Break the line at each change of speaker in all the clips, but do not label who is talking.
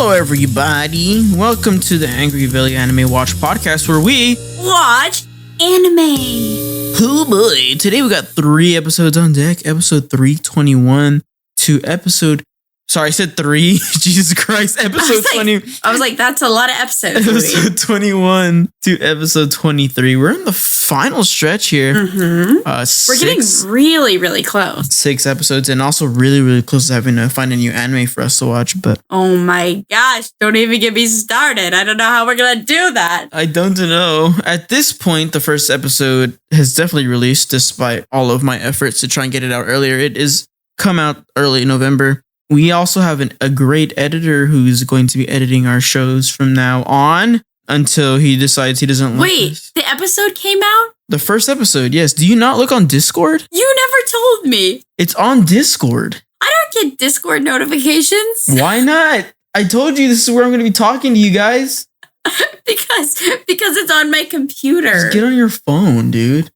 Hello, everybody. Welcome to the Angry Billy Anime Watch podcast, where we
watch anime.
Oh boy! Today we got 3 episodes on deck. Episode 321 to episode. Sorry, I said 3. Jesus Christ! Episode 20.
I was like, that's a lot of episodes.
Episode 21 to episode 23. We're in the final stretch here.
Mm-hmm. We're getting really, really close.
6 episodes, and also really, really close to having to find a new anime for us to watch. But
oh my gosh, don't even get me started. I don't know how we're gonna do that.
I don't know. At this point, the first episode has definitely released, despite all of my efforts to try and get it out earlier. It is come out early November. We also have a great editor who's going to be editing our shows from now on until he decides he doesn't like
Wait,
us.
the episode came out?
The first episode, yes. Do you not look on Discord?
You never told me.
It's on Discord.
I don't get Discord notifications.
Why not? I told you this is where I'm going to be talking to you guys.
because it's on my computer.
Just get on your phone, dude.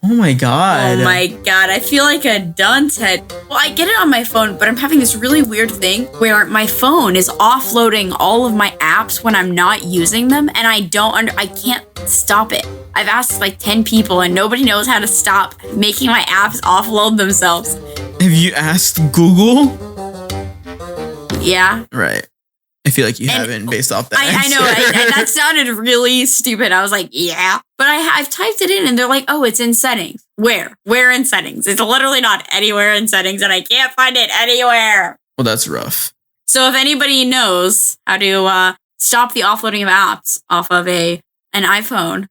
Oh my god.
Oh my god, I feel like a dunce head. Well, I get it on my phone, but I'm having this really weird thing where my phone is offloading all of my apps when I'm not using them, and I can't stop it. I've asked like 10 people and nobody knows how to stop making my apps offload themselves.
Have you asked Google?
Yeah.
Right. I feel like you haven't based off that.
I know, and that sounded really stupid. I was like, yeah. But I've typed it in and they're like, oh, it's in settings. Where? Where in settings? It's literally not anywhere in settings and I can't find it anywhere.
Well, that's rough.
So if anybody knows how to stop the offloading of apps off of an iPhone,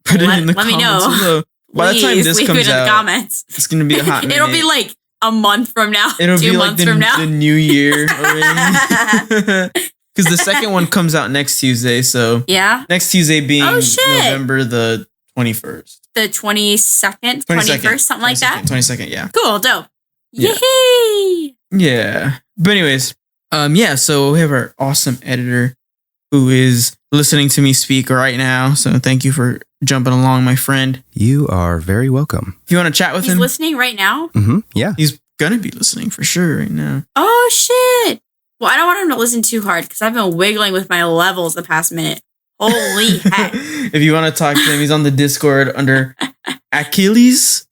put it in the
let me
comments
know.
below. By the time this
leave
comes
it in
out,
the comments.
it's going to be a hot minute.
It'll be like a month from now.
It'll
2
be
months
like
from now.
the new year already. Because the second one comes out next Tuesday. So
yeah.
Next Tuesday being November the 21st.
The 22nd, 21st, something like that.
22nd, yeah.
Cool, dope.
Yeah.
Yay!
Yeah. But anyways, so we have our awesome editor who is listening to me speak right now. So thank you for jumping along, my friend.
You are very welcome.
If you want to chat with him.
He's listening right now?
Mm-hmm. Yeah.
He's going to be listening for sure right now.
Oh, shit. Well, I don't want him to listen too hard because I've been wiggling with my levels the past minute. Holy heck.
If you want to talk to him, he's on the Discord under Achilles.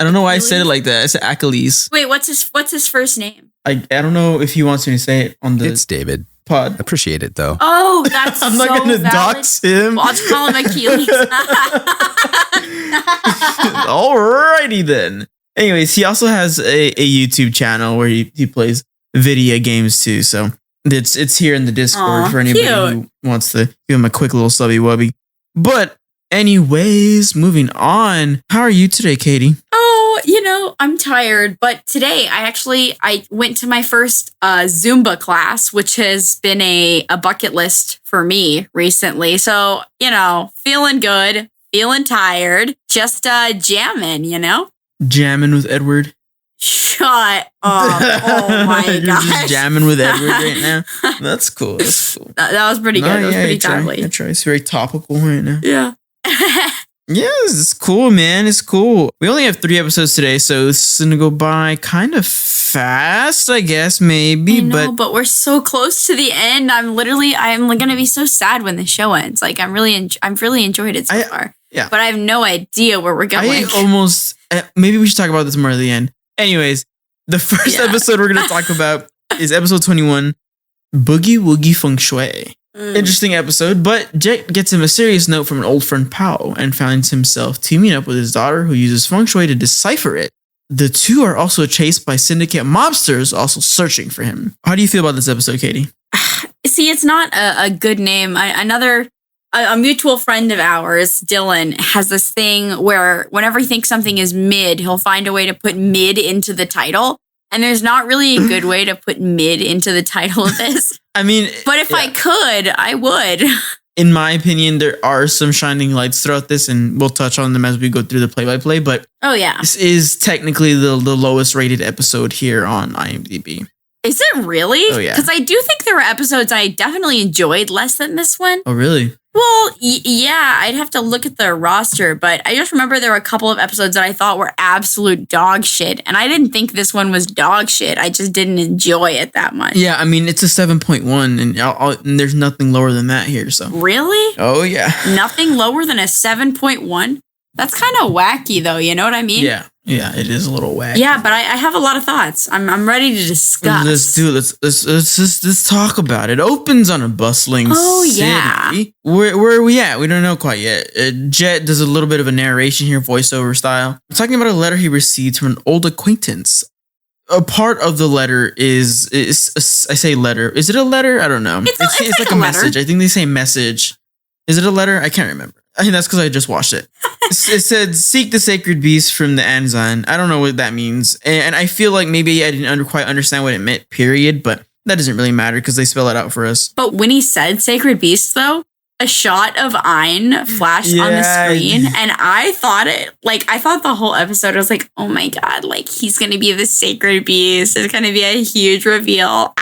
I don't know why I said it like that. I said Achilles.
Wait, what's his first name?
I don't know if he wants me to say it on the
It's David.
pod.
Appreciate it, though.
Oh, that's
I'm not going to dox him.
Well, I'll just call him Achilles.
Alrighty then. Anyways, he also has a YouTube channel where he plays video games too. So it's here in the Discord for anybody who wants to give him a quick little subby wubby. But anyways, moving on. How are you today, Katie?
Oh, I'm tired, but today I went to my first Zumba class, which has been a bucket list for me recently. So, feeling good, feeling tired, just jamming,
Jamming with Edward.
Shut up. Oh my
You're
gosh.
just jamming with Edward right now. That's cool.
That was pretty good. That was pretty timely.
I try. It's very topical right now.
Yeah.
Yes, it's cool, man. It's cool. We only have 3 episodes today, so this is going to go by kind of fast, I guess, maybe.
I know, but we're so close to the end. I'm going to be so sad when the show ends. Like, I've really enjoyed it so far.
Yeah.
But I have no idea where we're going.
Maybe we should talk about this more at the end. Anyways, the first episode we're going to talk about is episode 21, Boogie Woogie Feng Shui. Interesting episode, but Jet gets a mysterious note from an old friend Pao and finds himself teaming up with his daughter who uses feng shui to decipher it. The two are also chased by syndicate mobsters also searching for him. How do you feel about this episode, Katie?
See, it's not a good name. A mutual friend of ours, Dylan, has this thing where whenever he thinks something is mid, he'll find a way to put mid into the title. And there's not really a good way to put mid into the title of this.
I mean,
but if I could, I would.
In my opinion, there are some shining lights throughout this, and we'll touch on them as we go through the play-by-play. But this is technically the lowest rated episode here on IMDb.
Is it really?
Oh, yeah.
Because I do think there were episodes I definitely enjoyed less than this one.
Oh, really?
Well, yeah, I'd have to look at the roster, but I just remember there were a couple of episodes that I thought were absolute dog shit, and I didn't think this one was dog shit. I just didn't enjoy it that much.
Yeah, I mean, it's a 7.1, and there's nothing lower than that here, so.
Really?
Oh, yeah.
Nothing lower than a 7.1? That's kind of wacky, though, you know what I mean?
Yeah, it is a little wacky.
Yeah, but I have a lot of thoughts. I'm ready to discuss.
Let's talk about it. Opens on a bustling city.
Yeah.
Where are we at? We don't know quite yet. Jet does a little bit of a narration here, voiceover style. We're talking about a letter he received from an old acquaintance. A part of the letter is I say letter. Is it a letter? I don't know.
It's
like a
letter.
message. I think they say message. Is it a letter? I can't remember. I think that's because I just watched it. It said, seek the sacred beast from the Anzan. I don't know what that means. And I feel like maybe I didn't quite understand what it meant, period. But that doesn't really matter because they spell it out for us.
But when he said sacred beast, though, a shot of Ein flashed on the screen. And I thought the whole episode, I was like, oh my God, like he's going to be the sacred beast. It's going to be a huge reveal.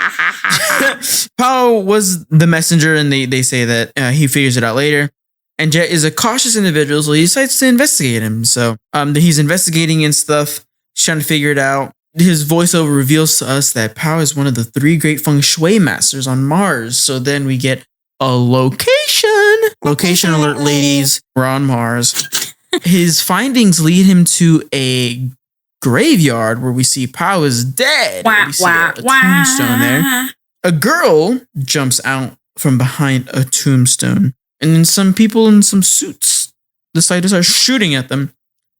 Pao was the messenger, and they say that he figures it out later. And Jet is a cautious individual, so he decides to investigate him. So he's investigating and stuff, he's trying to figure it out. His voiceover reveals to us that Pao is one of the 3 great feng shui masters on Mars. So then we get a location. Location alert, ladies. We're on Mars. His findings lead him to a graveyard where we see Pao is dead. We see a tombstone there. A girl jumps out from behind a tombstone. And then some people in some suits decide to start shooting at them.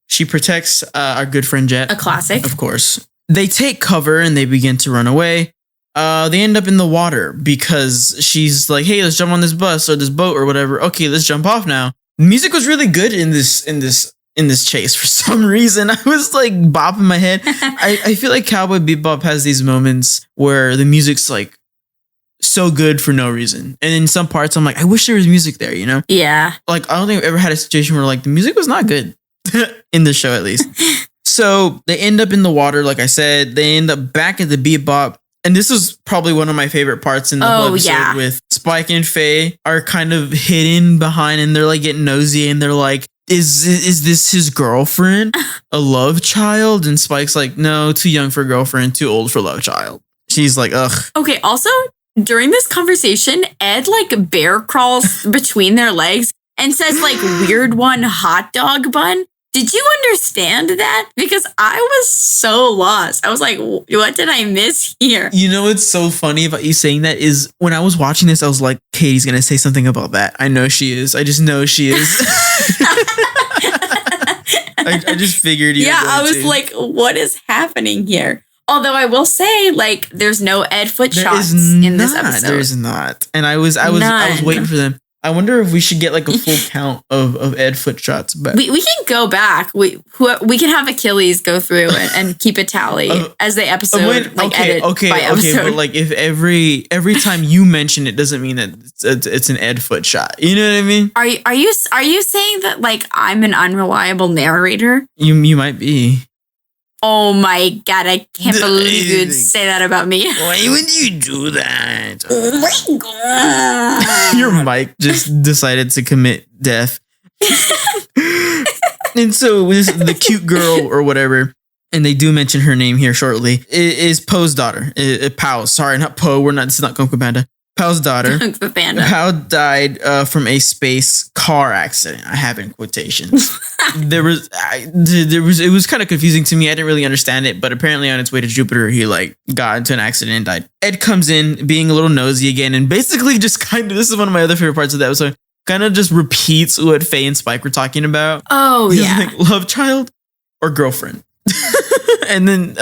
She protects our good friend Jet.
A classic.
Of course. They take cover and they begin to run away. They end up in the water because she's like, hey, let's jump on this bus or this boat or whatever. Okay, let's jump off now. Music was really good in this chase for some reason. I was like bopping my head. I feel like Cowboy Bebop has these moments where the music's like so good for no reason. And in some parts, I'm like, I wish there was music there, you know?
Yeah.
Like, I don't think I've ever had a situation where like the music was not good in the show, at least. So they end up in the water, like I said. They end up back at the Bebop. And this is probably one of my favorite parts in the whole episode with Spike and Faye are kind of hidden behind and they're like getting nosy and they're like, is this his girlfriend? A love child? And Spike's like, no, too young for a girlfriend, too old for love child. She's like, ugh.
Okay, also, during this conversation, Ed like bear crawls between their legs and says like weird one hot dog bun. Did you understand that? Because I was so lost. I was like, what did I miss here?
You know what's so funny about you saying that is when I was watching this, I was like, Katie's going to say something about that. I know she is. I just know she is. I just figured you were going
I was
to.
like, what is happening here? Although I will say, like, there's no Ed foot shots in this episode.
There's not. And I was waiting for them. I wonder if we should get like a full count of Ed foot shots. But
we can go back. We can have Achilles go through and keep a tally as the episode edit by episode.
But like if every time you mention it doesn't mean that it's an Ed foot shot. You know what I mean?
Are you saying that like I'm an unreliable narrator?
You might be.
Oh my God, I can't believe you'd say that about me.
Why would you do that?
Oh my God.
Your mic just decided to commit death. And so the cute girl or whatever, and they do mention her name here shortly, is Poe's daughter. Pao, sorry, not Poe. This is not Kung Fu Panda. Pao's daughter.
The panda.
Pao died from a space car accident. I have in quotations. It was kind of confusing to me. I didn't really understand it, but apparently on its way to Jupiter, he like got into an accident and died. Ed comes in being a little nosy again and basically just kind of, this is one of my other favorite parts of the episode, kind of just repeats what Faye and Spike were talking about.
Oh,
He's
yeah.
like, love child or girlfriend? And then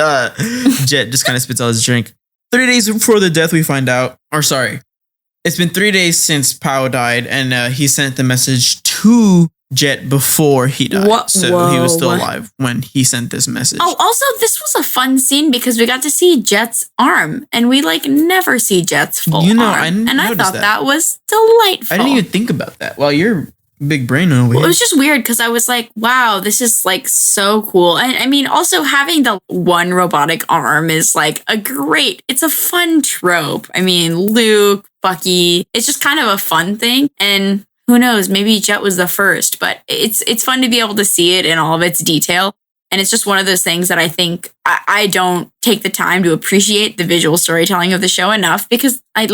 Jet just kind of spits out his drink. 3 days before the death, we find out, it's been 3 days since Pao died, and he sent the message to Jet before he died. He was still alive when he sent this message.
Oh, also, this was a fun scene because we got to see Jet's arm, and we like never see Jet's full arm. I thought that was delightful.
I didn't even think about that. Well, you're big brain over here.
It was just weird because I was like, wow, this is like so cool. And I mean, also having the one robotic arm is like it's a fun trope. I mean, Luke, Bucky, it's just kind of a fun thing. And who knows? Maybe Jet was the first, but it's fun to be able to see it in all of its detail. And it's just one of those things that I think I don't take the time to appreciate the visual storytelling of the show enough, because I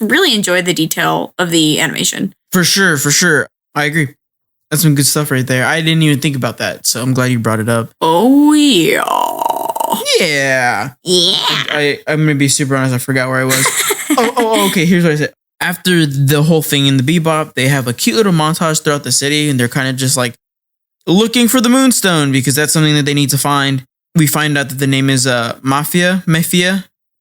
really enjoy the detail of the animation.
For sure. I agree. That's some good stuff right there. I didn't even think about that, so I'm glad you brought it up.
Oh, yeah.
Yeah.
Yeah.
I'm going to be super honest. I forgot where I was. Okay. Here's what I said. After the whole thing in the Bebop, they have a cute little montage throughout the city, and they're kind of just like looking for the Moonstone because that's something that they need to find. We find out that the name is Mafia.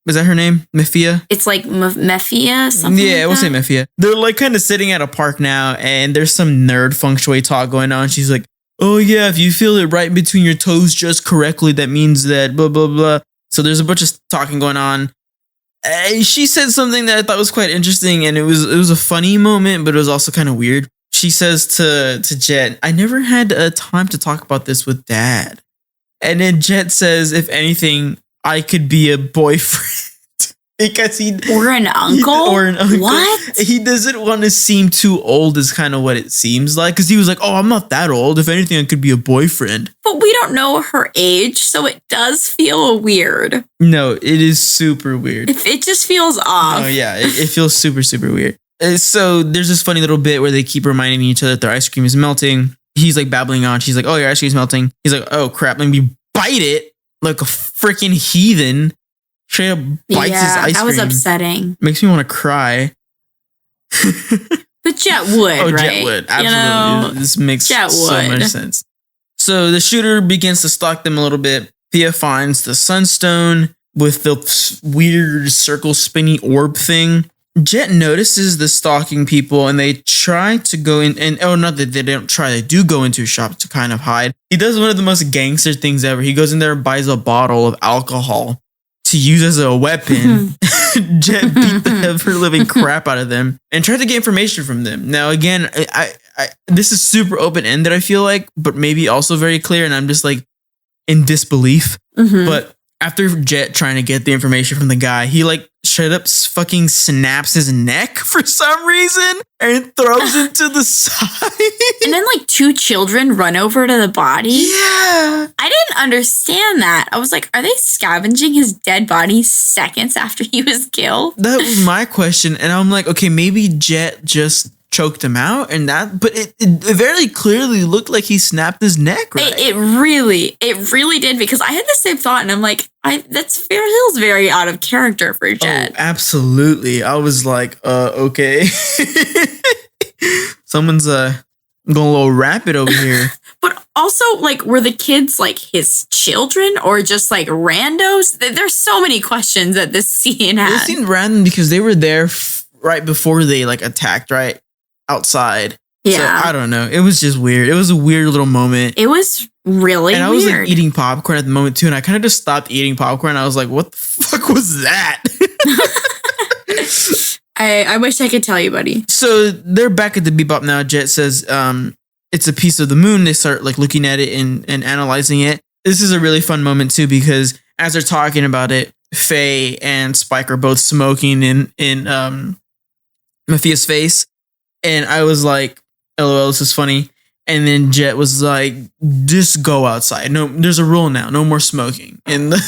Is that her name? Mafia?
It's like Mafia, something
Yeah,
like
we'll say
that?
Mafia. They're like kind of sitting at a park now, and there's some nerd feng shui talk going on. She's like, oh yeah, if you feel it right between your toes just correctly, that means that blah, blah, blah. So there's a bunch of talking going on. She said something that I thought was quite interesting, and it was a funny moment, but it was also kind of weird. She says to Jet, I never had time to talk about this with Dad. And then Jet says, if anything, I could be a boyfriend. Because
Or an uncle? What?
He doesn't want to seem too old is kind of what it seems like. Because he was like, oh, I'm not that old. If anything, I could be a boyfriend.
But we don't know her age, so it does feel weird.
No, it is super weird.
It just feels off.
Oh, yeah. It feels super, super weird. So there's this funny little bit where they keep reminding each other that their ice cream is melting. He's like babbling on. She's like, oh, your ice cream is melting. He's like, oh, crap. Let me bite it like a freaking heathen. Straight up bites his ice cream.
That was upsetting.
Makes me want to cry.
But Jet would,
Oh,
right?
Jet would. Absolutely. This makes so much sense. So the shooter begins to stalk them a little bit. Thea finds the sunstone with the weird circle spinny orb thing. Jet notices the stalking people, and they try to go in, and not that they don't try, they do go into a shop to kind of hide. He does one of the most gangster things ever. He goes in there and buys a bottle of alcohol to use as a weapon. Jet beat the ever living crap out of them and tried to get information from them. Now, again, I this is super open ended, I feel like, but maybe also very clear, and I'm just like in disbelief. But after Jet trying to get the information from the guy, he like straight up fucking snaps his neck for some reason and throws him to the side.
And then like two children run over to the body.
Yeah.
I didn't understand that. I was like, are they scavenging his dead body seconds after he was killed?
That was my question. And I'm like, okay, maybe Jet just choked him out and that, but it very clearly looked like he snapped his neck, right?
It really did, because I had the same thought, and I'm like, that feels very out of character for Jet.
Oh, absolutely. I was like, okay. Someone's going a little rapid over here.
But also, like, were the kids like his children or just like randos? There's so many questions that this scene had.
It seemed random because they were there right before they like attacked, right? Outside.
Yeah.
So I don't know. It was just weird. It was a weird little moment.
It was really
and I
weird.
was like eating popcorn at the moment too, and I kind of just stopped eating popcorn. I was like, what the fuck was that?
I wish I could tell you, buddy.
So they're back at the Bebop now. Jet says it's a piece of the moon. They start like looking at it and analyzing it. This is a really fun moment too, because as they're talking about it, Faye and Spike are both smoking in Mafia's face. And I was like, LOL, this is funny. And then Jet was like, just go outside. No, there's a rule now. No more smoking in the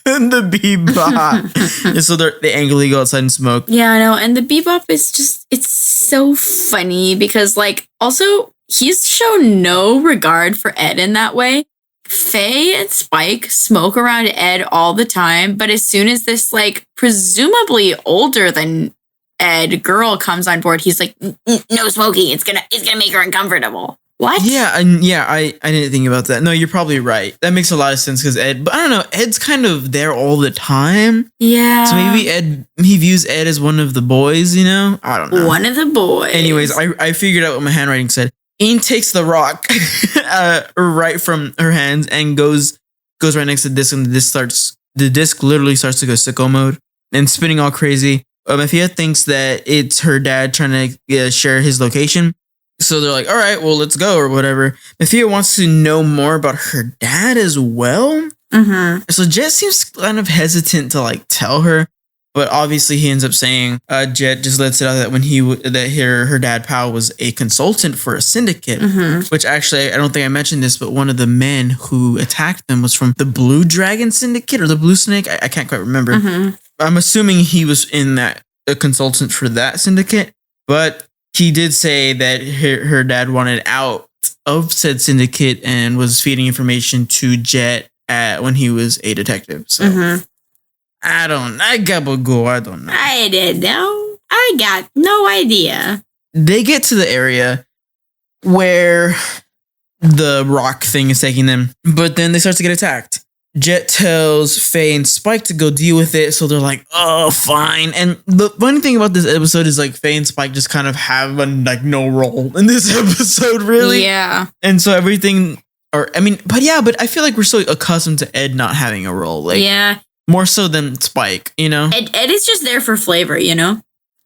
Bebop. And so they angrily go outside and smoke.
Yeah, I know. And the Bebop is just, it's so funny because, like, also, he's shown no regard for Ed in that way. Faye and Spike smoke around Ed all the time. But as soon as this, like, presumably older than Ed girl comes on board, he's like, no smoking. It's gonna make her uncomfortable. What?
Yeah, and I didn't think about that. No, you're probably right. That makes a lot of sense because Ed, but I don't know, Ed's kind of there all the time.
Yeah.
So maybe he views Ed as one of the boys, you know? I don't know.
One of the boys.
Anyways, I figured out what my handwriting said. Ian takes the rock right from her hands and goes right next to the disc, and the disc literally starts to go sicko mode and spinning all crazy. Mafia thinks that it's her dad trying to share his location. So they're like, all right, well, let's go or whatever. Mafia wants to know more about her dad as well.
Mm-hmm.
So Jet seems kind of hesitant to like tell her. But obviously, he ends up saying Jet just lets it out that when her dad Powell was a consultant for a syndicate, which actually I don't think I mentioned this, but one of the men who attacked them was from the Blue Dragon Syndicate or the Blue Snake. I can't quite remember. I'm assuming he was in that a consultant for that syndicate, but he did say that her dad wanted out of said syndicate and was feeding information to Jet when he was a detective. So. I don't know. I don't know.
I didn't know. I got no idea.
They get to the area where the rock thing is taking them, but then they start to get attacked. Jet tells Faye and Spike to go deal with it, so they're like, oh, fine. And the funny thing about this episode is like Faye and Spike just kind of have no role in this episode, really.
Yeah.
And so everything, but I feel like we're so accustomed to Ed not having a role.
Yeah.
More so than Spike,
Ed is just there for flavor,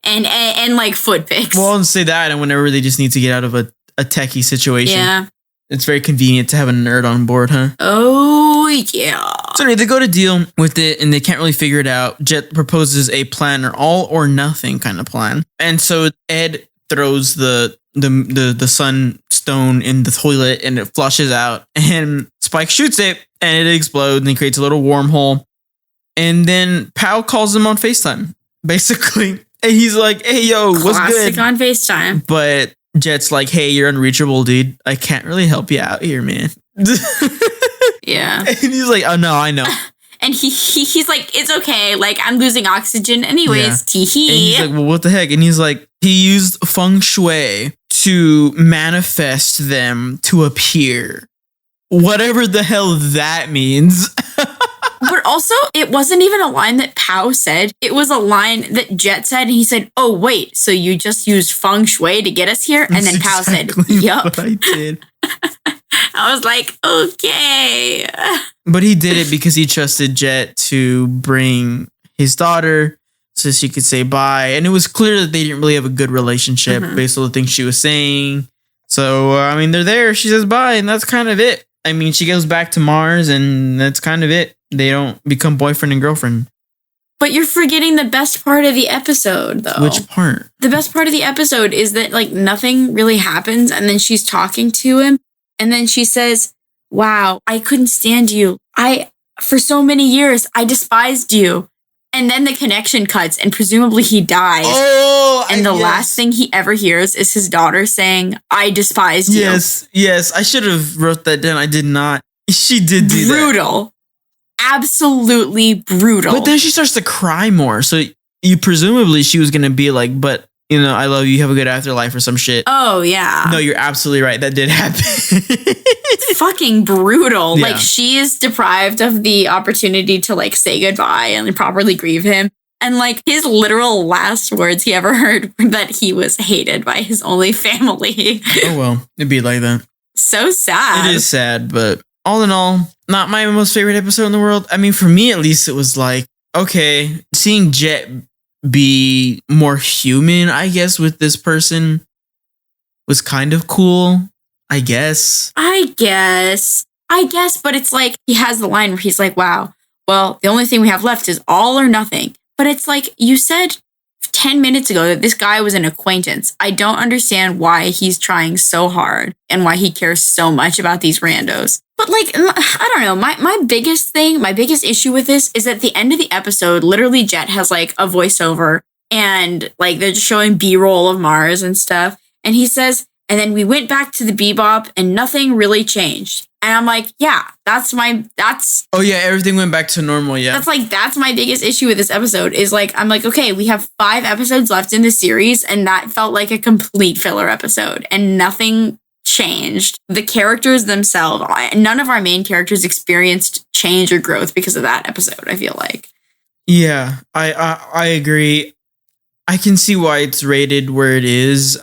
and like foot pics.
Well, and say that, and whenever they just need to get out of a techie situation,
yeah,
it's very convenient to have a nerd on board, huh?
Oh yeah.
So anyway, they go to deal with it, and they can't really figure it out. Jet proposes a plan, or all or nothing kind of plan, and so Ed throws the sunstone in the toilet, and it flushes out, and Spike shoots it, and it explodes, and he creates a little wormhole. And then Powell calls him on FaceTime, basically. And he's like, hey, yo, what's good?
Classic on FaceTime.
But Jet's like, hey, you're unreachable, dude. I can't really help you out here, man.
Yeah.
And he's like, oh, no, I know.
And he's like, it's okay. Like, I'm losing oxygen anyways. Tee-hee.
And he's like, well, what the heck? And he's like, he used feng shui to manifest them to appear. Whatever the hell that means.
But also, it wasn't even a line that Pow said. It was a line that Jet said. And he said, oh, wait, so you just used feng shui to get us here? And then Pow said, yup.
I did.
I was like, okay.
But he did it because he trusted Jet to bring his daughter so she could say bye. And it was clear that they didn't really have a good relationship based on the things she was saying. So, they're there. She says bye, and that's kind of it. She goes back to Mars, and that's kind of it. They don't become boyfriend and girlfriend.
But you're forgetting the best part of the episode, though.
Which part?
The best part of the episode is that, nothing really happens, and then she's talking to him, and then she says, wow, I couldn't stand you. For so many years, I despised you. And then the connection cuts, and presumably he dies.
Oh,
and the last thing he ever hears is his daughter saying, I despised you.
Yes. I should have wrote that down. I did not. She did do
brutal. That. Absolutely brutal.
But then she starts to cry more. So presumably she was going to be like, but, I love you. Have a good afterlife or some shit.
Oh, yeah.
No, you're absolutely right. That did happen.
It's fucking brutal.
Yeah.
She is deprived of the opportunity to, say goodbye and properly grieve him. And, his literal last words he ever heard were that he was hated by his only family.
Oh, well. It'd be like that.
So sad.
It is sad, but all in all, not my most favorite episode in the world. For me, at least, it was like, okay, seeing Jet be more human, I guess, with this person was kind of cool. I guess,
but it's like he has the line where he's like, wow, well, the only thing we have left is all or nothing. But it's like you said 10 minutes ago that this guy was an acquaintance. I don't understand why he's trying so hard and why he cares so much about these randos. But I don't know, my biggest issue with this is at the end of the episode, literally Jet has a voiceover and they're just showing B-roll of Mars and stuff. And he says, and then we went back to the Bebop and nothing really changed. And I'm like, yeah, oh
yeah, everything went back to normal. Yeah.
That's my biggest issue with this episode is I'm like, okay, we have 5 episodes left in the series. And that felt like a complete filler episode and nothing changed. The characters themselves, none of our main characters experienced change or growth because of that episode, I feel like.
Yeah, I agree. I can see why it's rated where it is,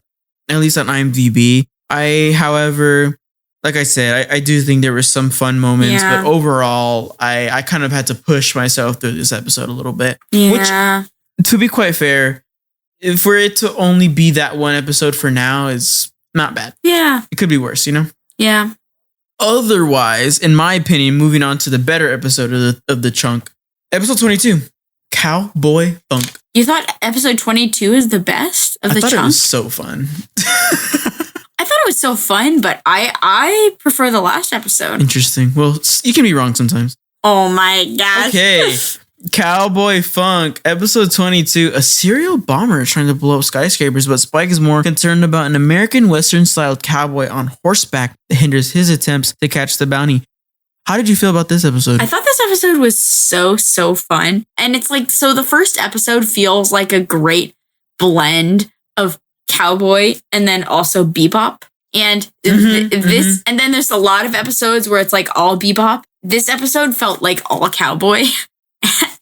at least on IMDb. However, like I said, I do think there were some fun moments, but overall, I kind of had to push myself through this episode a little bit.
Yeah.
Which, to be quite fair, for it to only be that one episode for now is not bad.
Yeah.
It could be worse,
Yeah.
Otherwise, in my opinion, moving on to the better episode of the chunk, episode 22, Cowboy Funk.
You thought episode 22 is the best of the
I thought
chunk?
it was so fun.
I thought it was so fun, but I prefer the last episode.
Interesting. Well, you can be wrong sometimes.
Oh my gosh.
Okay. Cowboy Funk, episode 22. A serial bomber is trying to blow up skyscrapers, but Spike is more concerned about an American Western-style cowboy on horseback that hinders his attempts to catch the bounty. How did you feel about this episode?
I thought this episode was so fun. And it's like, so the first episode feels like a great blend of cowboy and then also bebop. And this, and then there's a lot of episodes where it's like all bebop. This episode felt like all cowboy.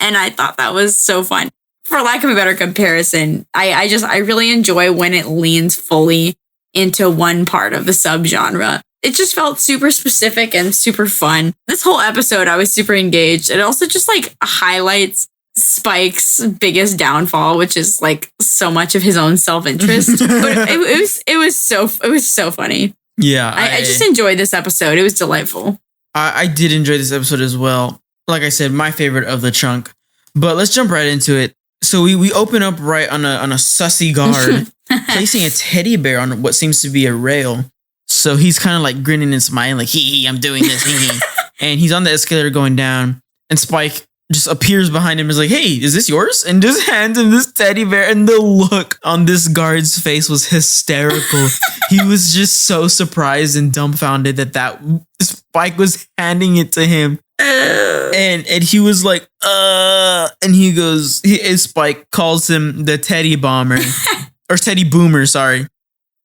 And I thought that was so fun. For lack of a better comparison, I really enjoy when it leans fully into one part of the subgenre. It just felt super specific and super fun. This whole episode, I was super engaged. It also just like highlights Spike's biggest downfall, which is like so much of his own self-interest. But it was so funny.
Yeah.
I just enjoyed this episode. It was delightful.
I did enjoy this episode as well. Like I said, my favorite of the chunk. But let's jump right into it. So we open up right on a sussy guard, placing a teddy bear on what seems to be a rail. So he's kind of like grinning and smiling, like, hee, I'm doing this, hee. And he's on the escalator going down. And Spike just appears behind him and is like, hey, is this yours? And just hands him this teddy bear. And the look on this guard's face was hysterical. He was just so surprised and dumbfounded that Spike was handing it to him. And he was like, and he goes, Spike calls him the Teddy Bomber, or Teddy Boomer, sorry.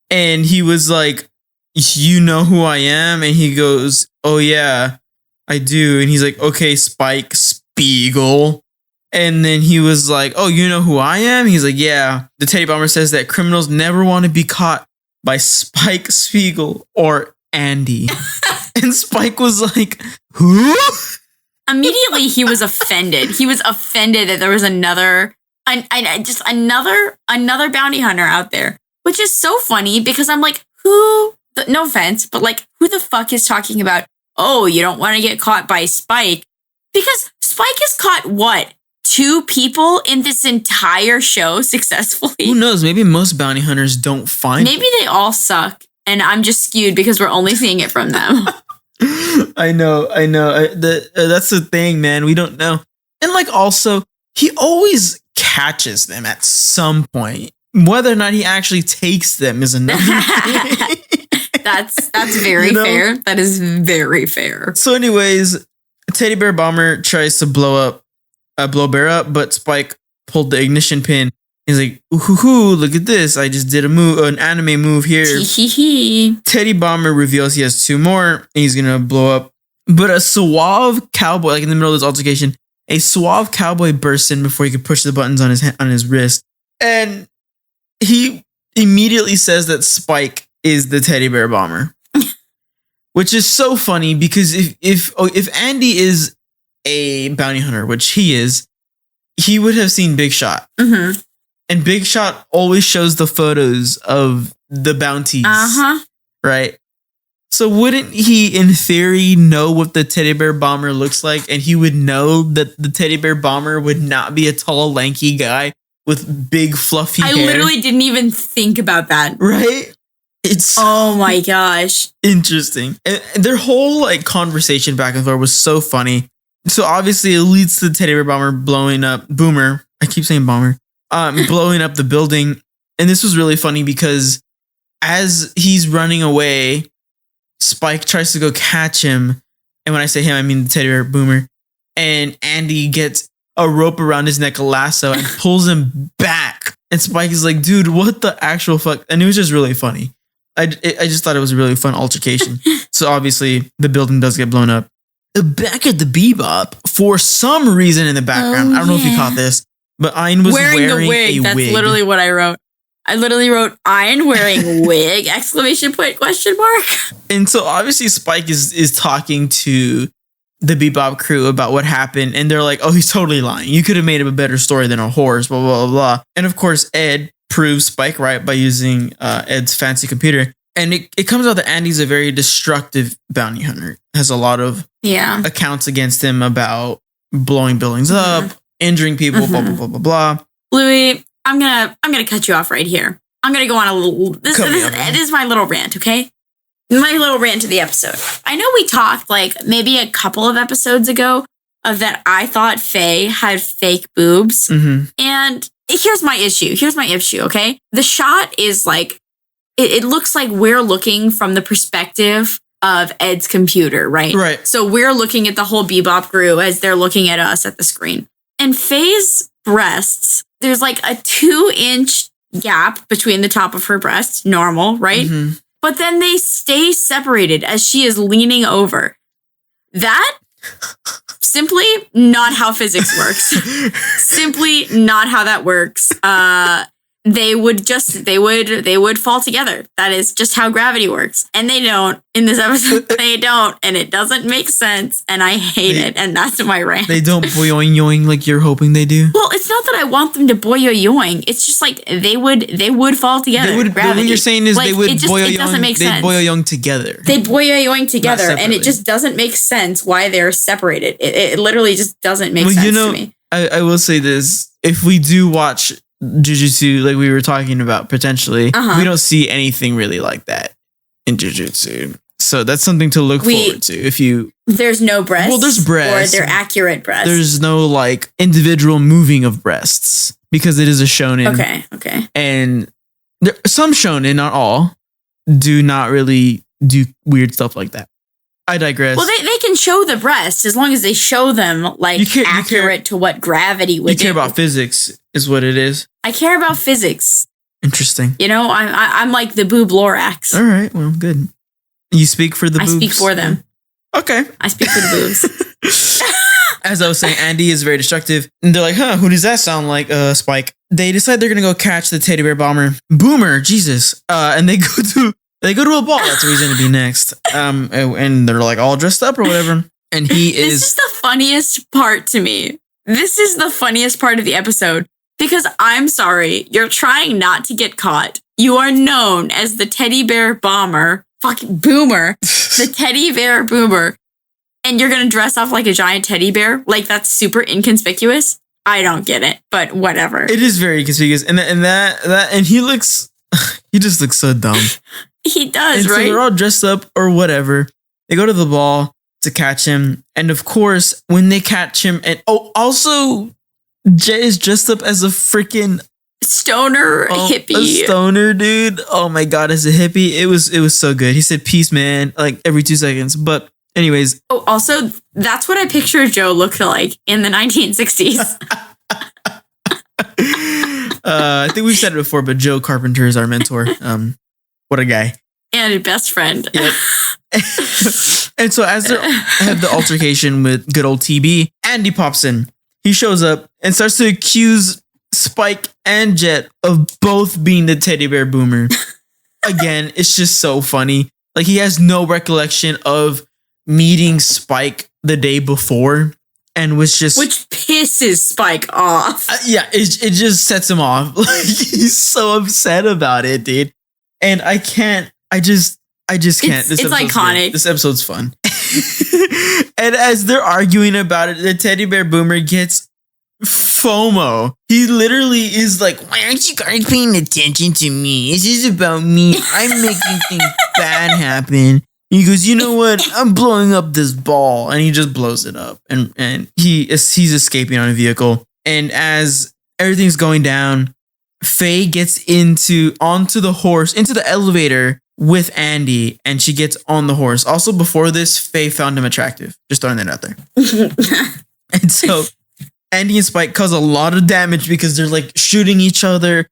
And he was like, you know who I am? And he goes, oh yeah, I do. And he's like, okay, Spike Spiegel. And then he was like, oh, you know who I am? He's like, yeah. The Teddy Bomber says that criminals never want to be caught by Spike Spiegel or Andy. And Spike was like, who?
Immediately, he was offended. He was offended that there was another bounty hunter out there, which is so funny because I'm like, who? No offense, but like, who the fuck is talking about, oh, you don't want to get caught by Spike? Because Spike has caught what? 2 people in this entire show successfully?
Who knows? Maybe most bounty hunters don't find
Maybe they all suck, and I'm just skewed because we're only seeing it from them.
I know. That's the thing, man. We don't know. And like, also, he always catches them at some point. Whether or not he actually takes them is another thing.
That's very fair. That is very fair.
So anyways, Teddy Bear Bomber tries to blow Bear up, but Spike pulled the ignition pin. He's like, ooh, look at this. I just did an anime move here. Teddy Bomber reveals he has 2 more and he's going to blow up. But a suave cowboy, like in the middle of this altercation, a suave cowboy bursts in before he could push the buttons on his wrist. And he immediately says that Spike is the Teddy Bear Bomber. Which is so funny because if Andy is a bounty hunter, which he is, he would have seen Big Shot.
Mm-hmm.
And Big Shot always shows the photos of the bounties. Right? So wouldn't he, in theory, know what the Teddy Bear Bomber looks like? And he would know that the Teddy Bear Bomber would not be a tall, lanky guy with big, fluffy hair.
I literally didn't even think about that.
Right? It's
oh my gosh.
Interesting. And their whole like conversation back and forth was so funny. So obviously it leads to the Teddy Bear Bomber blowing up Boomer. I keep saying Bomber. Blowing up the building. And this was really funny because as he's running away, Spike tries to go catch him. And when I say him, I mean the Teddy Bear Boomer. And Andy gets a rope around his neck, a lasso, and pulls him back. And Spike is like, dude, what the actual fuck? And it was just really funny. I just thought it was a really fun altercation. So obviously the building does get blown up. Back at the Bebop, for some reason in the background, I don't know if you caught this, but Ein was wearing
the wig. That's literally what I wrote. I literally wrote Ein wearing wig, ! Question mark.
And so obviously Spike is talking to the Bebop crew about what happened. And they're like, oh, he's totally lying. You could have made him a better story than a horse, blah, blah, blah, blah. And of course, Ed proves Spike right by using Ed's fancy computer. And it comes out that Andy's a very destructive bounty hunter. Has a lot of accounts against him about blowing buildings up, injuring people, blah, blah, blah, blah, blah.
Louis, I'm gonna cut you off right here. I'm gonna go on a little. This is my little rant, okay? My little rant to the episode. I know we talked like maybe a couple of episodes ago of that I thought Faye had fake boobs, and here's my issue. Okay, the shot is like it looks like we're looking from the perspective of Ed's computer, right?
Right.
So we're looking at the whole Bebop crew as they're looking at us at the screen, and Faye's breasts. There's like a 2-inch gap between the top of her breast, normal, right? But then they stay separated as she is leaning over. That simply not how physics works. Simply not how that works. They would fall together. That is just how gravity works. And they don't. In this episode, they don't. And it doesn't make sense. And I hate it. And that's my rant.
They don't boing yoing like you're hoping they do.
Well, it's not that I want them to boing. It's just like they would fall together.
They would,
gravity.
what you're saying is
like,
they would
it doesn't make sense.
They'd boing together.
They boing together. And it just doesn't make sense why they're separated. It literally just doesn't make sense to me.
I will say this. If we do watch Jujutsu, like we were talking about potentially, we don't see anything really like that in Jujutsu. So that's something to look forward to.
There's no breasts.
Well, there's breasts.
Or they're accurate breasts.
There's no like individual moving of breasts because it is a shonen.
Okay.
And some shonen, not all, do not really do weird stuff like that. I digress.
Well, they can show the breasts as long as they show them like accurate to what gravity would do.
You care about physics is what it is.
I care about physics.
Interesting.
You know, I'm like the boob Lorax.
All right, well, good. You speak for the boobs?
I speak for them.
Okay.
I speak for the boobs.
As I was saying, Andy is very destructive. And they're like, who does that sound like? Spike. They decide they're going to go catch the teddy bear bomber. Boomer, Jesus. And they go to a ball. That's where he's going to be next. And they're like all dressed up or whatever. And he is...
This is the funniest part to me. This is the funniest part of the episode. Because I'm sorry, you're trying not to get caught. You are known as the teddy bear bomber. Fucking boomer. The teddy bear boomer. And you're going to dress up like a giant teddy bear? Like, that's super inconspicuous? I don't get it, but whatever.
It is very conspicuous. And he looks... He just looks so dumb.
He does,
and
right?
So they're all dressed up or whatever. They go to the ball to catch him. And of course, when they catch him... And also... Jay is dressed up as a freaking
stoner hippie.
A stoner dude. Oh my god, as a hippie. It was so good. He said peace, man, like every 2 seconds. But anyways.
Oh, also, that's what I picture Joe looked like in the 1960s.
I think we've said it before, but Joe Carpenter is our mentor. What a guy.
And a best friend.
Yep. And so as they have the altercation with good old TB, Andy pops in. He shows up and starts to accuse Spike and Jet of both being the teddy bear boomer. Again, it's just so funny. Like, he has no recollection of meeting Spike the day before and was just...
Which pisses Spike off.
Yeah, it just sets him off. Like, he's so upset about it, dude. And I just can't.
It's iconic.
Good. This episode's fun. And as they're arguing about it, the teddy bear boomer gets FOMO. He literally is like, why aren't you guys paying attention to me? This is about me. I'm making things bad happen. He goes, you know what? I'm blowing up this ball. And he just blows it up. And he's escaping on a vehicle. And as everything's going down, Faye gets onto the horse, into the elevator with Andy, and she gets on the horse. Also, before this, Faye found him attractive. Just throwing that out there. And so Andy and Spike cause a lot of damage because they're like shooting each other,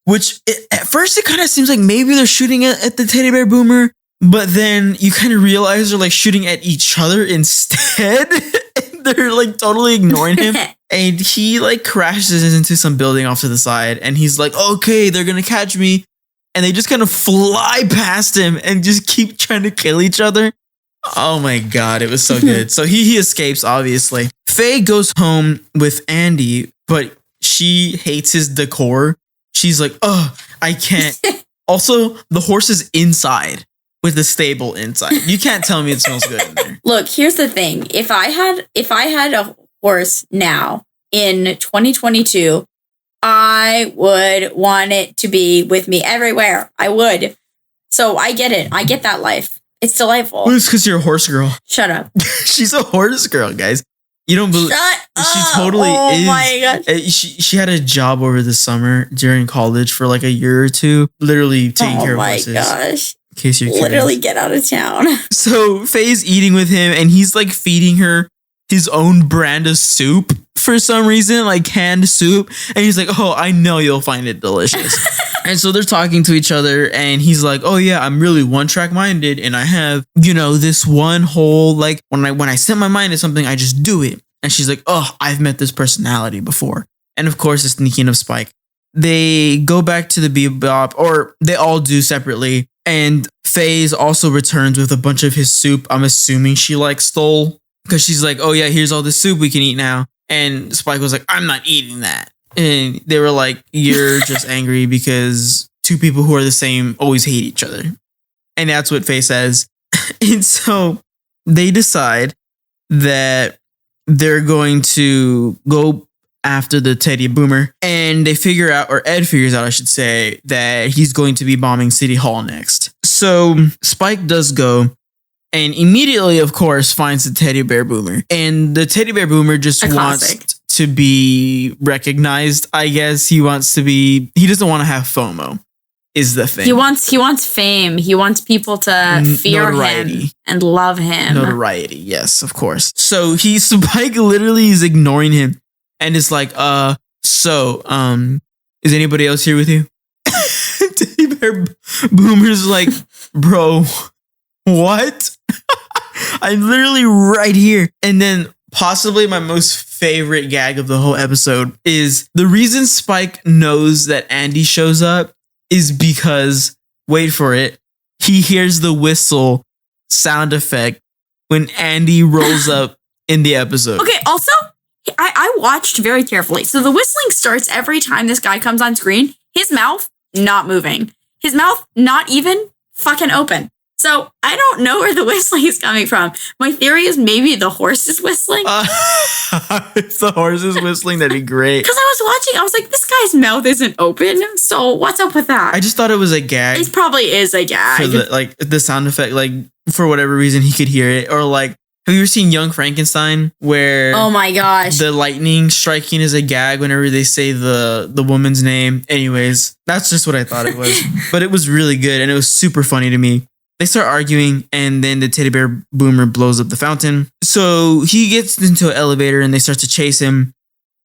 which at first it kind of seems like maybe they're shooting at the teddy bear boomer, but then you kind of realize they're like shooting at each other instead. They're like totally ignoring him. And he like crashes into some building off to the side, and he's like, okay, they're gonna catch me. And they just kind of fly past him and just keep trying to kill each other. Oh my god, it was so good. So he escapes, obviously. Faye goes home with Andy, but she hates his decor. She's like, oh, I can't. Also, the horse is inside with the stable inside. You can't tell me it smells good in there.
Look, here's the thing. If I had a horse now in 2022, I would want it to be with me everywhere. I would. So I get it. I get that life. It's delightful.
Well, it's because you're a horse girl.
Shut up.
She's a horse girl, guys. You don't believe.
Shut up.
She totally is.
Oh my gosh.
She had a job over the summer during college for like a year or two, literally taking care of horses.
Oh my gosh.
In case you're
Literally
curious.
get out of town.
So Faye's eating with him and he's like feeding her his own brand of soup for some reason, like canned soup. And he's like, oh, I know you'll find it delicious. And so they're talking to each other and he's like, oh yeah, I'm really one track minded. And I have, this one whole, like when I set my mind to something, I just do it. And she's like, oh, I've met this personality before. And of course, it's thinking of Spike. They go back to the Bebop, or they all do separately. And FaZe also returns with a bunch of his soup. I'm assuming she like stole, because she's like, oh yeah, here's all the soup we can eat now. And Spike was like, I'm not eating that. And they were like, you're just angry because two people who are the same always hate each other. And that's what FaZe says. And so they decide that they're going to go after the Teddy Boomer. And they figure out, or Ed figures out, I should say, that he's going to be bombing City Hall next. So Spike does go and immediately, of course, finds the Teddy Bear Boomer. And the Teddy Bear Boomer just wants to be recognized, I guess. He doesn't want to have FOMO, is the thing.
He wants fame. He wants people to fear him and love him.
Notoriety, yes, of course. So Spike literally is ignoring him and is like, is anybody else here with you? Teddy Bear Boomer's like, bro, what? I'm literally right here. And then possibly my most favorite gag of the whole episode is the reason Spike knows that Andy shows up is because, wait for it, he hears the whistle sound effect when Andy rolls up in the episode.
Okay, also, I watched very carefully. So the whistling starts every time this guy comes on screen. His mouth not moving. His mouth not even fucking open. So I don't know where the whistling is coming from. My theory is maybe the horse is whistling.
If the horse is whistling, that'd be great.
Because I was watching, I was like, this guy's mouth isn't open. So what's up with that?
I just thought it was a gag.
It probably is a gag.
For the sound effect, like for whatever reason he could hear it. Or like, have you ever seen Young Frankenstein where
oh my gosh,
the lightning striking is a gag whenever they say the woman's name? Anyways, that's just what I thought it was. But it was really good and it was super funny to me. They start arguing and then the Teddy Bear Boomer blows up the fountain. So he gets into an elevator and they start to chase him,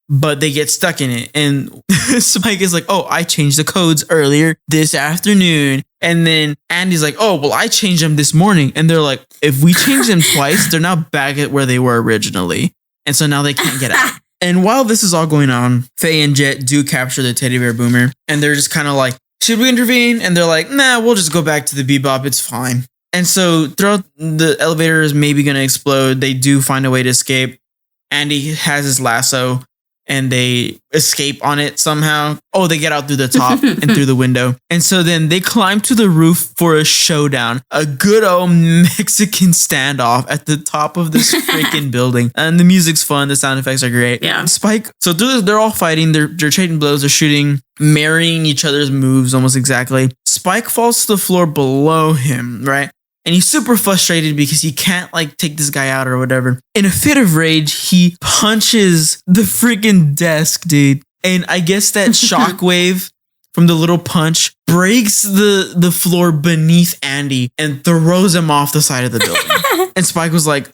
but they get stuck in it. And Spike is like, oh, I changed the codes earlier this afternoon. And then Andy's like, oh, well, I changed them this morning. And they're like, if we change them twice, they're now back at where they were originally. And so now they can't get out. And while this is all going on, Faye and Jet do capture the Teddy Bear Boomer. And they're just kind of like, should we intervene? And they're like, nah, we'll just go back to the Bebop. It's fine. And so throughout the elevator is maybe going to explode. They do find a way to escape. Andy has his lasso and they escape on it somehow. Oh, they get out through the top and through the window. And so then they climb to the roof for a showdown, a good old Mexican standoff at the top of this freaking building. And the music's fun. The sound effects are great.
Yeah.
Spike. So through this, they're all fighting. They're trading blows. They're shooting, marrying each other's moves almost exactly. Spike falls to the floor below him, right? And he's super frustrated because he can't like take this guy out or whatever. In a fit of rage, he punches the freaking desk, dude. And I guess that shockwave from the little punch breaks the floor beneath Andy and throws him off the side of the building. And Spike was like,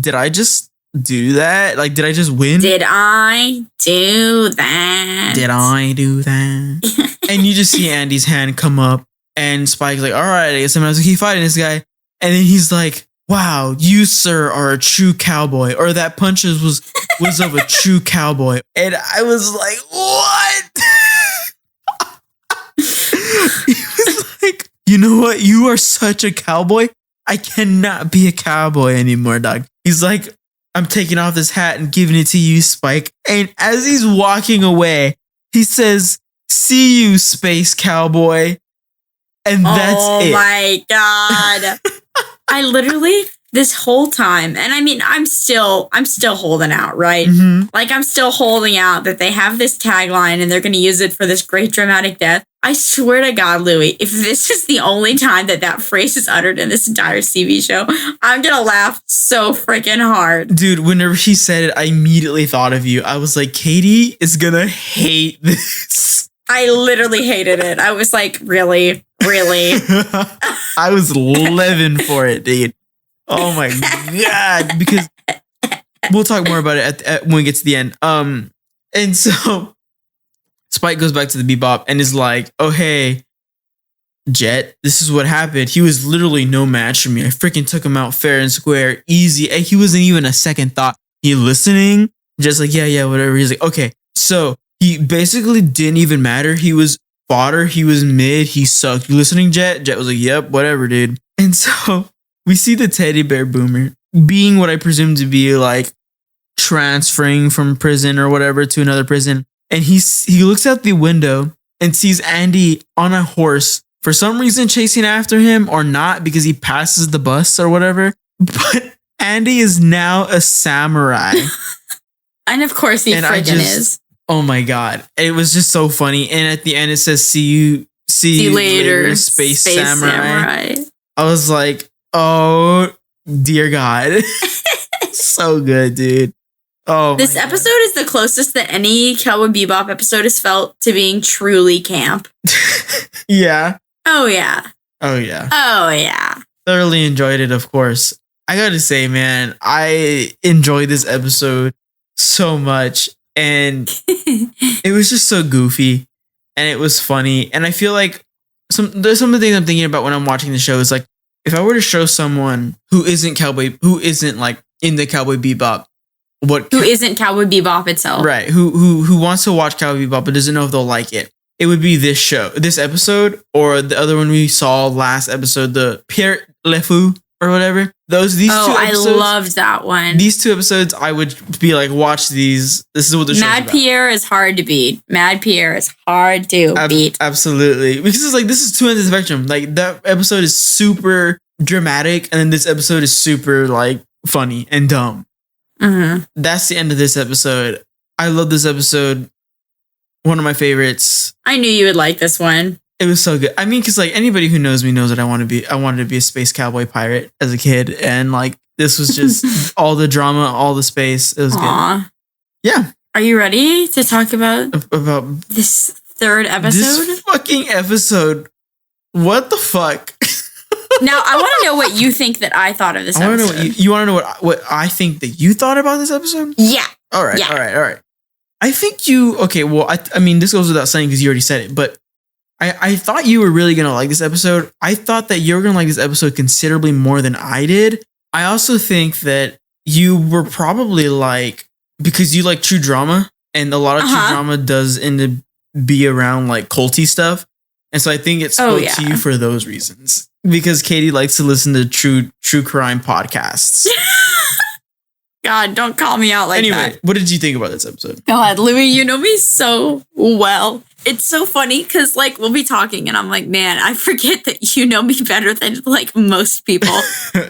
did I just do that? Like, did I just win?
Did I do that?
Did I do that? And you just see Andy's hand come up. And Spike's like, all right, I guess I'm going to keep fighting this guy. And then he's like, wow, you, sir, are a true cowboy. Or that punches was of a true cowboy. And I was like, what? He was like, you know what? You are such a cowboy. I cannot be a cowboy anymore, dog. He's like, I'm taking off this hat and giving it to you, Spike. And as he's walking away, he says, see you, space cowboy. And that's it.
Oh my God. I literally this whole time, and I mean, I'm still holding out, right?
Mhm.
Like, I'm still holding out that they have this tagline and they're going to use it for this great dramatic death. I swear to God, Louis, if this is the only time that phrase is uttered in this entire TV show, I'm going to laugh so freaking hard.
Dude, whenever she said it, I immediately thought of you. I was like, Katie is gonna hate this.
I literally hated it. I was like, really? Really?
I was living for it, dude. Oh my God. Because we'll talk more about it when we get to the end. And so Spike goes back to the Bebop and is like, oh, hey, Jet, this is what happened. He was literally no match for me. I freaking took him out fair and square, easy. And he wasn't even a second thought. He listening, just like, yeah, whatever. He's like, okay. So he basically didn't even matter. He was fodder. He was mid. He sucked. You listening, Jet? Jet was like, yep, whatever, dude. And so we see the teddy bear boomer being what I presume to be like transferring from prison or whatever to another prison. And he looks out the window and sees Andy on a horse, for some reason chasing after him, or not because he passes the bus or whatever. But Andy is now a samurai.
And of course he friggin' is.
Oh my God. It was just so funny. And at the end it says, see you later, Space Samurai. I was like, oh dear God. So good, dude. Oh,
this episode is the closest that any Cowboy Bebop episode has felt to being truly camp.
Yeah.
Oh yeah.
Oh yeah.
Oh yeah.
Thoroughly enjoyed it, of course. I gotta say, man, I enjoyed this episode so much. And it was just so goofy. And it was funny. And I feel like there's some of the things I'm thinking about when I'm watching the show is like, if I were to show someone who isn't like in the Cowboy Bebop, who
isn't Cowboy Bebop itself,
right? Who wants to watch Cowboy Bebop but doesn't know if they'll like it. It would be this episode, or the other one we saw last episode, the Pierre Le Fou or whatever. These two episodes,
I loved that one.
These two episodes, I would be like, watch these. This is what the show's
Mad
about.
Pierre is hard to beat. Mad Pierre is hard to beat.
Absolutely, because it's like this is two ends of the spectrum. Like that episode is super dramatic, and then this episode is super like funny and dumb.
Mm-hmm.
That's the end of this episode. I love this episode. One of my favorites.
I knew you would like this one.
It was so good. I mean, because like anybody who knows me knows that I wanted to be a space cowboy pirate as a kid, and like this was just all the drama, all the space. It was good. Yeah.
Are you ready to talk about this third episode?
This fucking episode. What the fuck?
Now I want to know what you think that I thought of this episode.
I want to know you want to know what I think that you thought about this episode?
Yeah.
All right. I think you okay. Well, I mean, this goes without saying because you already said it, but I thought you were really gonna like this episode. I thought that you were gonna like this episode considerably more than I did. I also think that you were probably like, because you like true drama, and a lot of true drama does end up be around like culty stuff, and so I think it spoke to you for those reasons. Because Katie likes to listen to true crime podcasts.
God, don't call me out like that.
Anyway, what did you think about this episode?
God, Louis, you know me so well. It's so funny because like we'll be talking and I'm like, man, I forget that you know me better than like most people.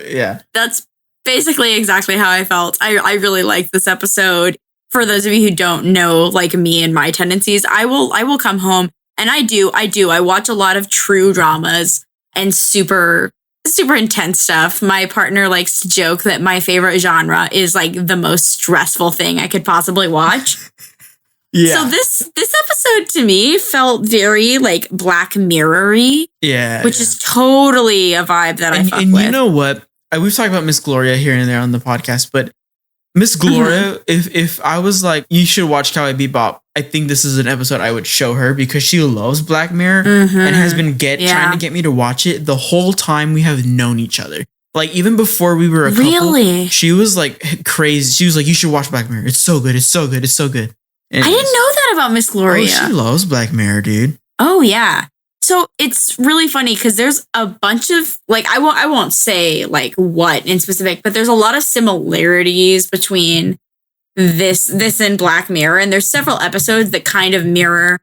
Yeah.
That's basically exactly how I felt. I really liked this episode. For those of you who don't know like me and my tendencies, I will come home and I do. I watch a lot of true dramas and super intense stuff. My partner likes to joke that my favorite genre is like the most stressful thing I could possibly watch.
Yeah.
So this episode to me felt very like Black Mirror-y.
Yeah.
Which is totally a vibe that I fuck with. And
you know what? We've talked about Miss Gloria here and there on the podcast, but Miss Gloria, if I was like, you should watch Cowboy Bebop, I think this is an episode I would show her because she loves Black Mirror and has been trying to get me to watch it the whole time we have known each other. Like even before we were a couple, she was like crazy. She was like, you should watch Black Mirror. It's so good. It's so good. It's so good.
Anyways. I didn't know that about Miss Gloria.
Oh, she loves Black Mirror, dude.
Oh yeah. So it's really funny because there's a bunch of like I won't say like what in specific, but there's a lot of similarities between this and Black Mirror, and there's several episodes that kind of mirror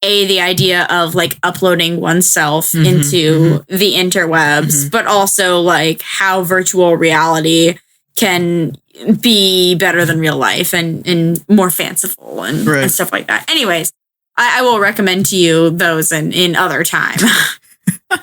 the idea of like uploading oneself into the interwebs, but also like how virtual reality can be better than real life and more fanciful and stuff like that. Anyways, I will recommend to you those in other time.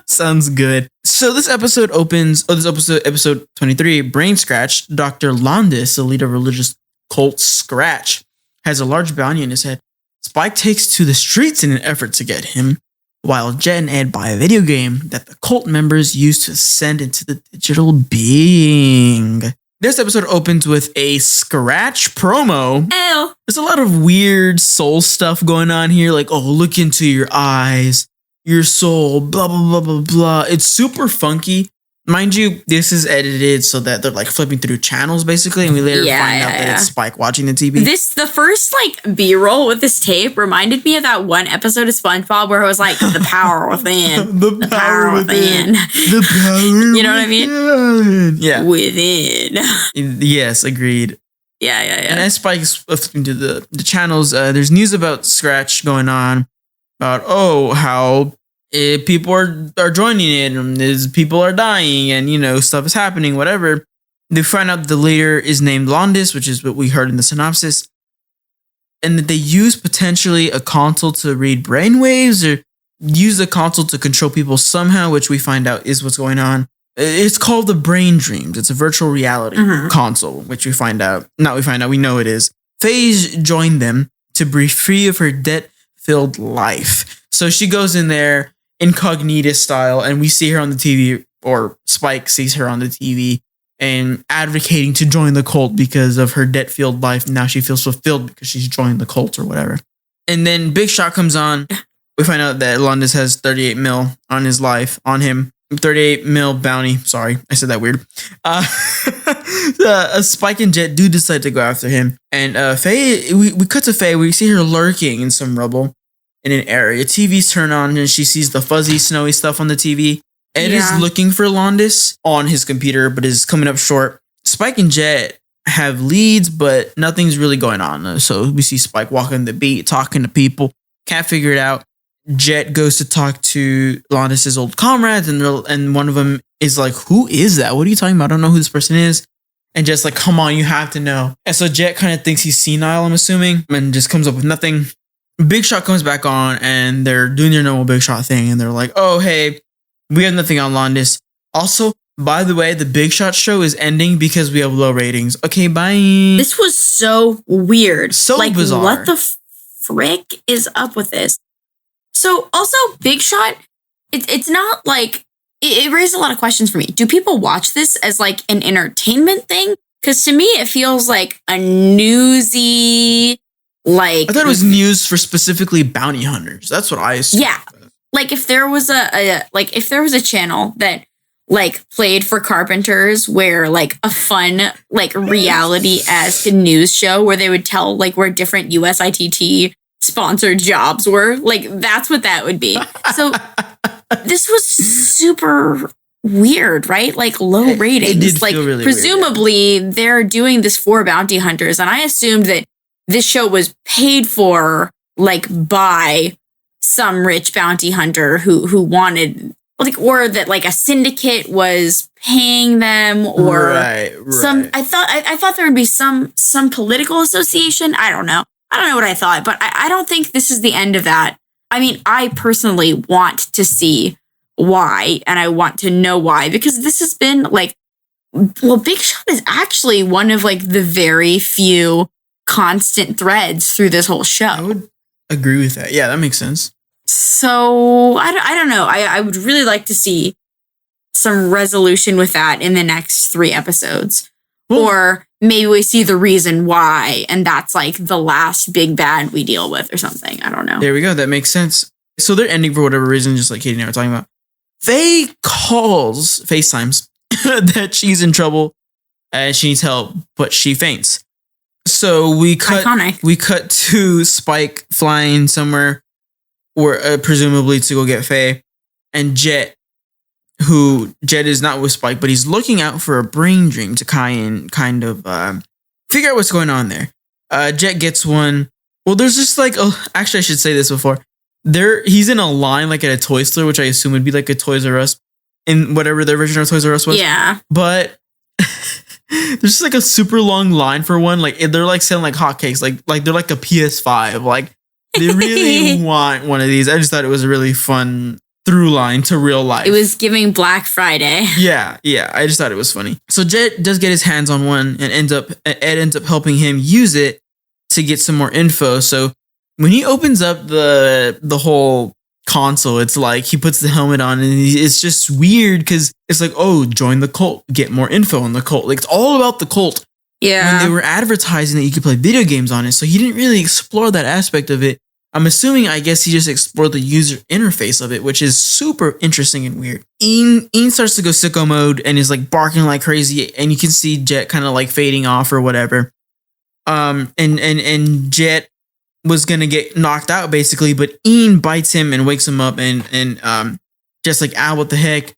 Sounds good. So this episode opens, episode 23, Brain Scratch. Dr. Landis, the leader of religious cult Scratch, has a large bounty in his head. Spike takes to the streets in an effort to get him, while Jet and Ed buy a video game that the cult members use to ascend into the digital being. This episode opens with a Scratch promo.
Ew.
There's a lot of weird soul stuff going on here, like, oh, look into your eyes, your soul, blah, blah, blah, blah, blah. It's super funky. Mind you, this is edited so that they're like flipping through channels basically, and we later find out that it's Spike watching the TV.
The first like B-roll with this tape reminded me of that one episode of SpongeBob where it was like the power within.
the power within. The power
you know what I mean?
Yeah.
Within.
Yes, agreed.
Yeah.
And as Spike is flipping to the channels, there's news about Scratch going on about, how people are joining it and people are dying and, stuff is happening, whatever. They find out the leader is named Landis, which is what we heard in the synopsis. And that they use potentially a console to read brainwaves or use the console to control people somehow, which we find out is what's going on. It's called the Brain Dreams. It's a virtual reality console, which we know it is. FaZe joined them to be free of her debt-filled life. So she goes in there incognito style, and we see her on the TV, or Spike sees her on the TV and advocating to join the cult because of her debt-filled life. Now she feels fulfilled because she's joined the cult or whatever. And then Big Shot comes on. We find out that Landis has 38 mil on on him. 38 mil bounty. Sorry, I said that weird. Spike and Jet do decide to go after him. And Faye, we cut to Faye. We see her lurking in some rubble in an area. TVs turn on and she sees the fuzzy, snowy stuff on the TV. Ed is looking for Landis on his computer, but is coming up short. Spike and Jet have leads, but nothing's really going on. So we see Spike walking the beat, talking to people. Can't figure it out. Jet goes to talk to Landis' old comrades, and one of them is like, who is that? What are you talking about? I don't know who this person is. And Jet's like, come on, you have to know. And so Jet kind of thinks he's senile, I'm assuming, and just comes up with nothing. Big Shot comes back on, and they're doing their normal Big Shot thing, and they're like, oh, hey, we have nothing on Landis. Also, by the way, the Big Shot show is ending because we have low ratings. Okay, bye.
This was so weird.
So bizarre.
What the frick is up with this? So also Big Shot, it's not like, it raised a lot of questions for me. Do people watch this as like an entertainment thing? Because to me, it feels like a newsy, like...
I thought it was news for specifically bounty hunters. That's what I assumed.
Yeah. Like if there was a channel that like played for carpenters where like a fun like reality-esque news show where they would tell like where different USITT sponsored jobs were, like that's what that would be. So this was super weird, right? Like low ratings.
It did
like
feel really
presumably weird. They're doing this for bounty hunters, and I assumed that this show was paid for like by some rich bounty hunter who wanted like, or that like a syndicate was paying them, or some. I thought there would be some political association. I don't know what I thought, but I don't think this is the end of that. I mean, I personally want to see why, and I want to know why, because this has been like, well, Big Shot is actually one of like the very few constant threads through this whole show.
I would agree with that. Yeah, that makes sense.
So I don't know. I would really like to see some resolution with that in the next 3 episodes. Well, or maybe we see the reason why, and that's like the last big bad we deal with or something. I don't know.
There we go. That makes sense. So they're ending for whatever reason, just like Katie and I were talking about. Faye FaceTimes that she's in trouble and she needs help, but she faints. So we cut to Spike flying somewhere, or presumably to go get Faye, and Jet is not with Spike, but he's looking out for a brain dream to kind of figure out what's going on there. Jet gets one. Well, there's just like, actually I should say this before. he's in a line like at a toy store, which I assume would be like a Toys R Us in whatever their version of Toys R Us was.
Yeah.
But there's just like a super long line for one. Like they're like selling like hotcakes, like they're like a PS5. Like they really want one of these. I just thought it was a really fun through line to real life.
It was giving Black Friday.
Yeah. I just thought it was funny. So Jet does get his hands on one and Ed ends up helping him use it to get some more info. So when he opens up the whole console, it's like he puts the helmet on and it's just weird because it's like, oh, join the cult, get more info on the cult. Like it's all about the cult.
Yeah.
When they were advertising that you could play video games on it. So he didn't really explore that aspect of it. I'm assuming, I guess he just explored the user interface of it, which is super interesting and weird. Ian starts to go sicko mode and is like barking like crazy, and you can see Jet kind of like fading off or whatever. And Jet was gonna get knocked out basically, but Ian bites him and wakes him up, and just like, what the heck?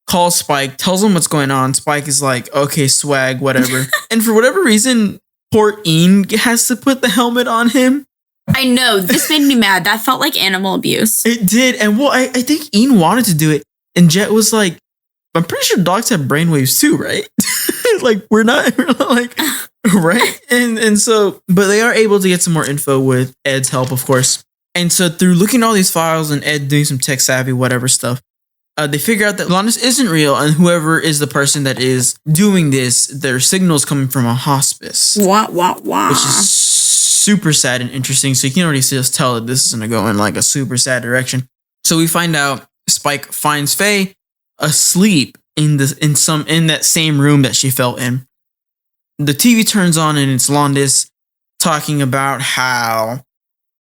Calls Spike, tells him what's going on. Spike is like, okay, swag, whatever. And for whatever reason, poor Ian has to put the helmet on him.
I know, this made me mad. That felt like animal abuse.
It did. And well, I think Ian wanted to do it. And Jet was like, I'm pretty sure dogs have brainwaves too, right? Like, we're not like, right? And so, but they are able to get some more info with Ed's help, of course. And so through looking at all these files and Ed doing some tech savvy, whatever stuff, they figure out that Lonnis isn't real. And whoever is the person that is doing this, their signal's coming from a hospice.
What?
Which is super sad and interesting. So you can already just tell that this is going to go in like a super sad direction. So we find out Spike finds Faye asleep in that same room that she fell in. The TV turns on and it's Lonnis talking about how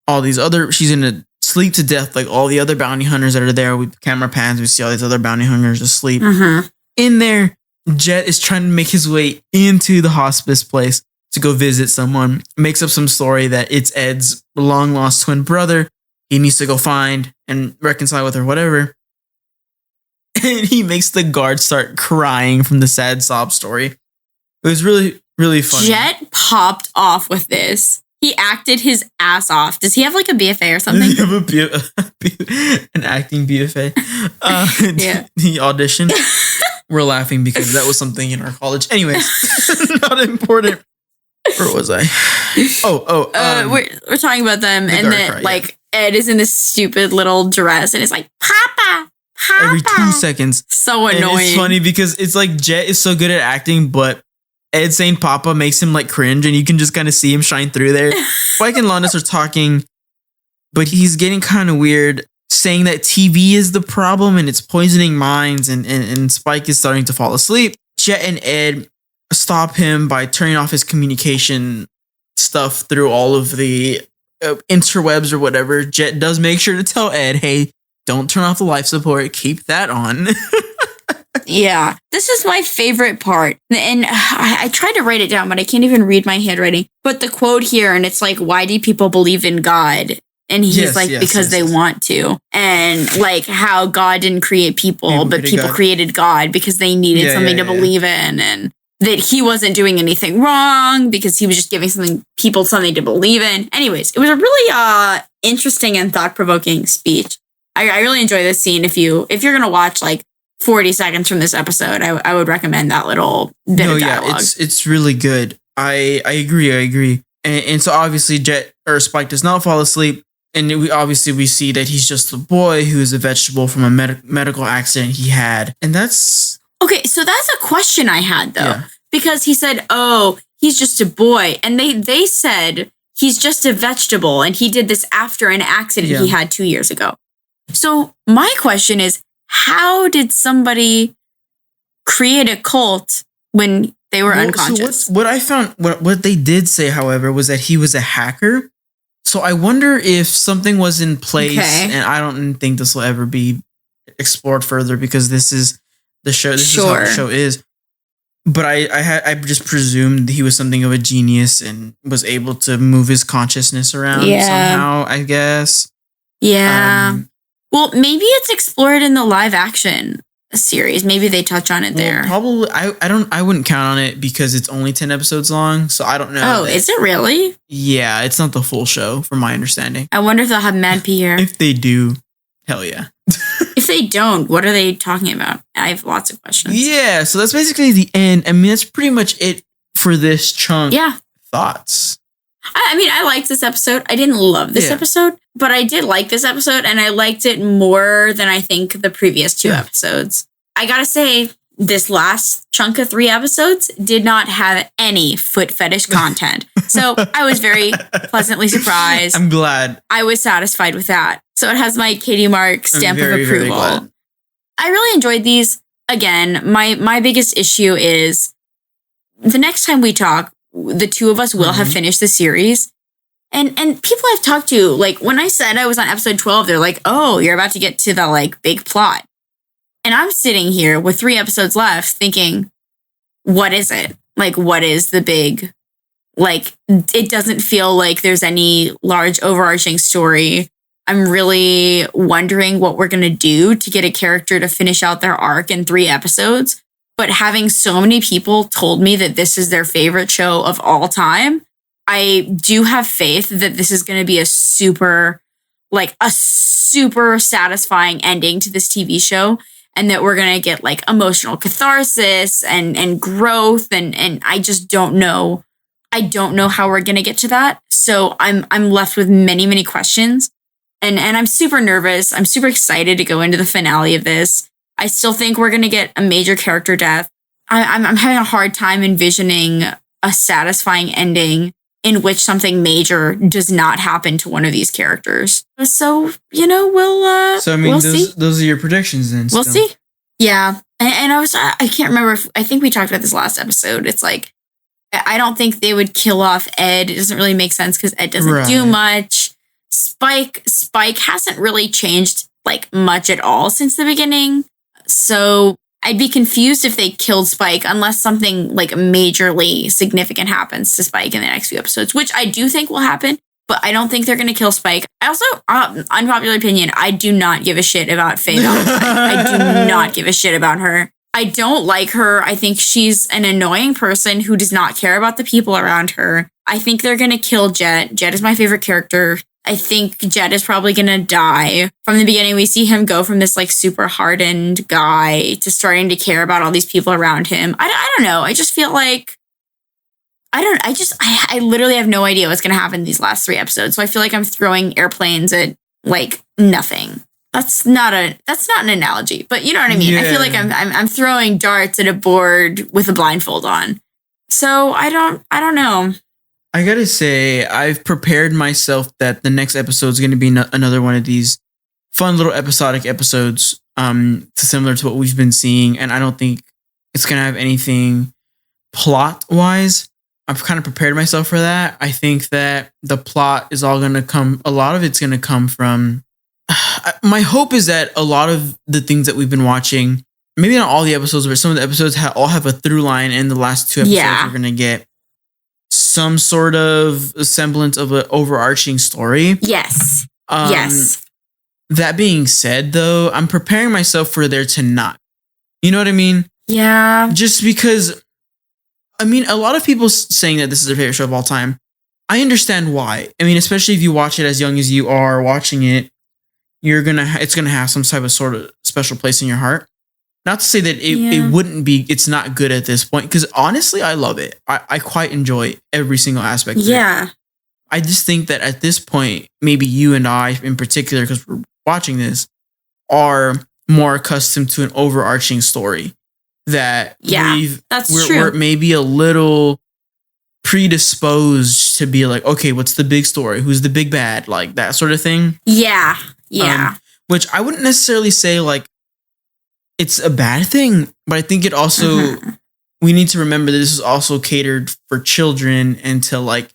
all these she's in a sleep to death like all the other bounty hunters that are there. With camera pans, we see all these other bounty hunters asleep.
Mm-hmm.
In there, Jet is trying to make his way into the hospice place to go visit someone, makes up some story that it's Ed's long lost twin brother. He needs to go find and reconcile with her, whatever. And he makes the guard start crying from the sad sob story. It was really, really funny.
Jet popped off with this. He acted his ass off. Does he have like a BFA or something?
Does he have an acting BFA?
Yeah.
He auditioned. We're laughing because that was something in our college. Anyways, not important. Where was I?
We're talking about them, and then like Ed is in this stupid little dress, and it's like Papa.
Every 2 seconds.
So annoying.
And it's funny because it's like Jet is so good at acting, but Ed saying Papa makes him like cringe, and you can just kind of see him shine through there. Spike and Lonnis are talking, but he's getting kind of weird, saying that TV is the problem and it's poisoning minds, and Spike is starting to fall asleep. Jet and Ed stop him by turning off his communication stuff through all of the interwebs or whatever. Jet does make sure to tell Ed, hey, don't turn off the life support, keep that on.
Yeah, this is my favorite part. And I tried to write it down, but I can't even read my handwriting. But the quote here, and it's like, why do people believe in God? And he's because they want to. And like how God didn't create people, but people created God because they needed something to believe in. And that he wasn't doing anything wrong because he was just giving people something to believe in. Anyways, it was a really interesting and thought-provoking speech. I really enjoy this scene. If you're going to watch like 40 seconds from this episode, I would recommend that little bit of dialogue.
Yeah, it's really good. I agree. And so obviously Spike does not fall asleep. And we see that he's just a boy who is a vegetable from a medical accident he had. And that's...
Okay, so that's a question I had, though. Yeah. Because he said, oh, he's just a boy. And they said he's just a vegetable. And he did this after an accident he had 2 years ago. So my question is, how did somebody create a cult when they were unconscious?
So what I found, what they did say, however, was that he was a hacker. So I wonder if something was in place, and I don't think this will ever be explored further because this is the show. This is how the show is. But I just presumed he was something of a genius and was able to move his consciousness around somehow, I guess.
Yeah. Well, maybe it's explored in the live action series. Maybe they touch on it there.
Well, probably. I wouldn't count on it because it's only 10 episodes long, so I don't know.
Oh, is it really?
Yeah, it's not the full show, from my understanding.
I wonder if they'll have Mad Pierre.
If they do, hell yeah.
If they don't, what are they talking about? I have lots of questions.
Yeah, so that's basically the end. I mean, that's pretty much it for this chunk.
Yeah.
Thoughts?
I mean, I liked this episode. I didn't love this episode, but I did like this episode, and I liked it more than I think the previous 2 episodes. I gotta say, this last chunk of 3 episodes did not have any foot fetish content. So I was very pleasantly surprised.
I'm glad.
I was satisfied with that. So it has my Katie Mark stamp of approval.
Very glad.
I really enjoyed these. Again, my biggest issue is the next time we talk, the 2 of us will have finished the series. And people I've talked to, like when I said I was on episode 12, they're like, oh, you're about to get to the like big plot. And I'm sitting here with 3 episodes left thinking, what is it? Like, what is the big, like, it doesn't feel like there's any large overarching story. I'm really wondering what we're going to do to get a character to finish out their arc in 3 episodes. But having so many people told me that this is their favorite show of all time, I do have faith that this is going to be a super satisfying ending to this TV show. And that we're going to get like emotional catharsis and growth. And I just don't know. I don't know how we're going to get to that. So I'm left with many, many questions. And I'm super nervous. I'm super excited to go into the finale of this. I still think we're going to get a major character death. I'm having a hard time envisioning a satisfying ending in which something major does not happen to one of these characters. So, we'll see.
Those are your predictions then.
We'll see. Yeah. And I can't remember I think we talked about this last episode. It's like, I don't think they would kill off Ed. It doesn't really make sense because Ed doesn't do much. Spike hasn't really changed like much at all since the beginning. So I'd be confused if they killed Spike unless something like majorly significant happens to Spike in the next few episodes, which I do think will happen, but I don't think they're going to kill Spike. I also, unpopular opinion, I do not give a shit about Faye Valentine. I do not give a shit about her. I don't like her. I think she's an annoying person who does not care about the people around her. I think they're going to kill Jet. Jet is my favorite character. I think Jet is probably going to die. From the beginning, we see him go from this like super hardened guy to starting to care about all these people around him. I don't know. I just feel like, I literally have no idea what's going to happen in these last 3 episodes. So I feel like I'm throwing airplanes at like nothing. That's not an analogy, but you know what I mean? Yeah. I feel like I'm throwing darts at a board with a blindfold on. So I don't know.
I gotta say, I've prepared myself that the next episode is going to be another one of these fun little episodic episodes, similar to what we've been seeing, and I don't think it's going to have anything plot-wise. I've kind of prepared myself for that. I think that the plot is all going to come, a lot of it's going to come from, my hope is that a lot of the things that we've been watching, maybe not all the episodes, but some of the episodes all have a through line, and the last 2 episodes we're going to get some sort of semblance of an overarching story.
Yes. Yes.
That being said, though, I'm preparing myself for there to not. You know what I mean?
Yeah.
Just because, I mean, a lot of people saying that this is their favorite show of all time. I understand why. I mean, especially if you watch it as young as you are watching it, it's gonna have some type of sort of special place in your heart. Not to say that it wouldn't be, it's not good at this point, because honestly, I love it. I quite enjoy every single aspect of it. I just think that at this point, maybe you and I in particular, because we're watching this, are more accustomed to an overarching story that we're maybe a little predisposed to be like, okay, what's the big story? Who's the big bad? Like that sort of thing.
Yeah. Yeah.
Which I wouldn't necessarily say like it's a bad thing, but I think it also, we need to remember that this is also catered for children and to like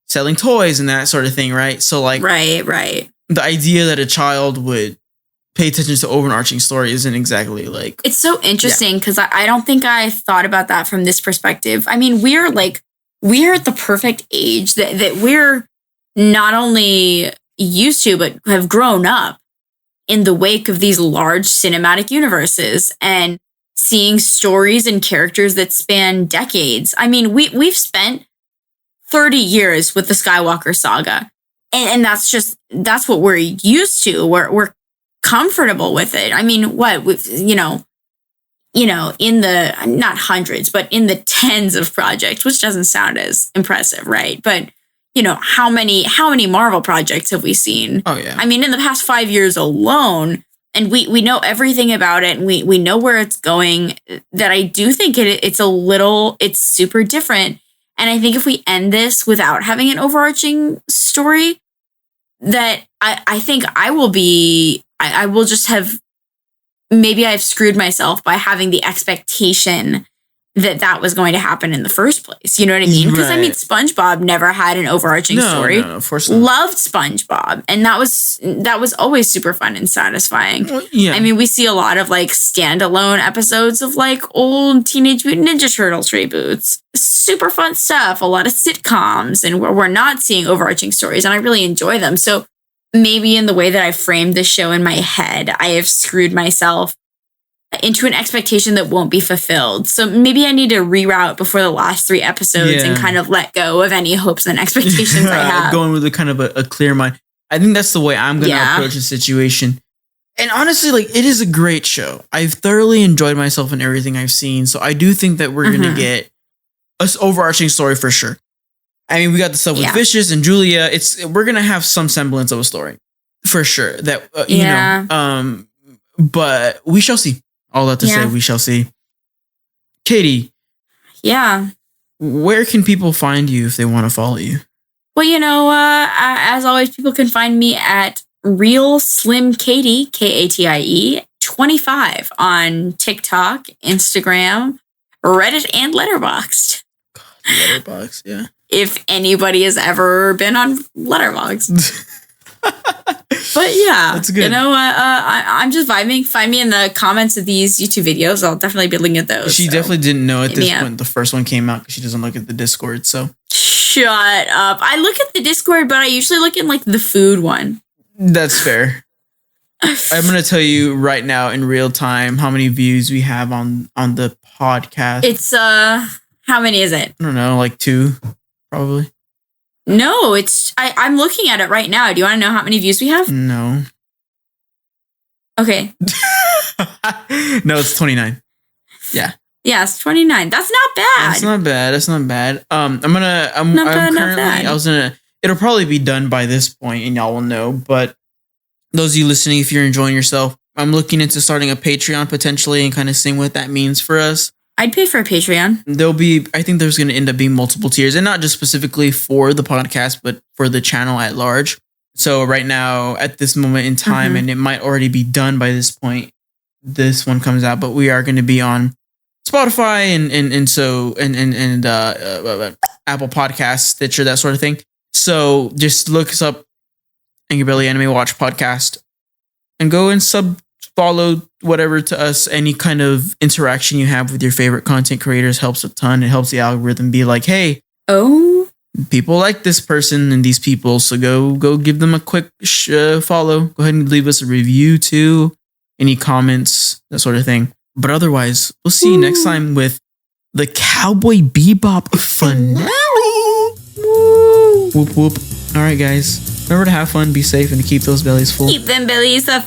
selling toys and that sort of thing, right? So like,
right.
The idea that a child would pay attention to overarching story isn't exactly like...
It's so interesting because I don't think I thought about that from this perspective. I mean, we're at the perfect age that we're not only used to, but have grown up in the wake of these large cinematic universes and seeing stories and characters that span decades. I mean, we've spent 30 years with the Skywalker saga. And that's what we're used to. We're comfortable with it. I mean, in the, not hundreds, but in the tens of projects, which doesn't sound as impressive, right? But, how many Marvel projects have we seen?
Oh, yeah.
I mean, in the past 5 years alone, and we know everything about it, and we know where it's going, that I do think it's super different. And I think if we end this without having an overarching story, that I think I will just have, maybe I've screwed myself by having the expectation that was going to happen in the first place. You know what I mean? Because I mean, SpongeBob never had an overarching story.
No, of course not.
Loved SpongeBob, and that was always super fun and satisfying.
Well, yeah.
I mean, we see a lot of like standalone episodes of like old Teenage Mutant Ninja Turtles reboots. Super fun stuff. A lot of sitcoms, and we're not seeing overarching stories, and I really enjoy them. So maybe in the way that I framed the show in my head, I have screwed myself into an expectation that won't be fulfilled. So maybe I need to reroute before the last 3 episodes and kind of let go of any hopes and expectations I have.
Going with a kind of a clear mind. I think that's the way I'm going to approach the situation. And honestly, like, it is a great show. I've thoroughly enjoyed myself in everything I've seen. So I do think that we're going to get an overarching story for sure. I mean, we got the stuff with Vicious and Julia. We're going to have some semblance of a story for sure. That, but we shall see. All that to say, we shall see. Katie.
Yeah.
Where can people find you if they want to follow you?
Well, as always, people can find me at Real Slim Katie, Katie 25 on TikTok, Instagram, Reddit, and Letterboxd.
God, Letterboxd, yeah.
If anybody has ever been on Letterboxd. But yeah,
that's good.
I'm just vibing. Find me in the comments of these YouTube videos. I'll definitely be linking at those.
She definitely didn't know at this point the first one came out because she doesn't look at the Discord. So
shut up. I look at the Discord, but I usually look in like the food one.
That's fair. I'm gonna tell you right now in real time how many views we have on the podcast.
It's how many is it?
I don't know, like 2, probably.
No, I'm looking at it right now. Do you want to know how many views we have?
No.
Okay.
No, it's 29. Yeah.
Yeah, it's 29. That's not bad.
That's not bad. It'll probably be done by this point and y'all will know, but those of you listening, if you're enjoying yourself, I'm looking into starting a Patreon potentially and kind of seeing what that means for us.
I'd pay for a Patreon.
I think there's going to end up being multiple tiers, and not just specifically for the podcast, but for the channel at large. So right now, at this moment in time, and it might already be done by this point, this one comes out, but we are going to be on Spotify and Apple Podcasts, Stitcher, that sort of thing. So just look us up, Angry Belly Anime Watch Podcast, and go and follow whatever to us. Any kind of interaction you have with your favorite content creators helps a ton. It helps the algorithm be like, hey, people like this person and these people, so go give them a quick follow. Go ahead and leave us a review too. Any comments, that sort of thing. But otherwise, we'll see you next time with the Cowboy Bebop finale. Whoop whoop. All right, guys. Remember to have fun, be safe, and to keep those bellies full.
Keep them bellies up.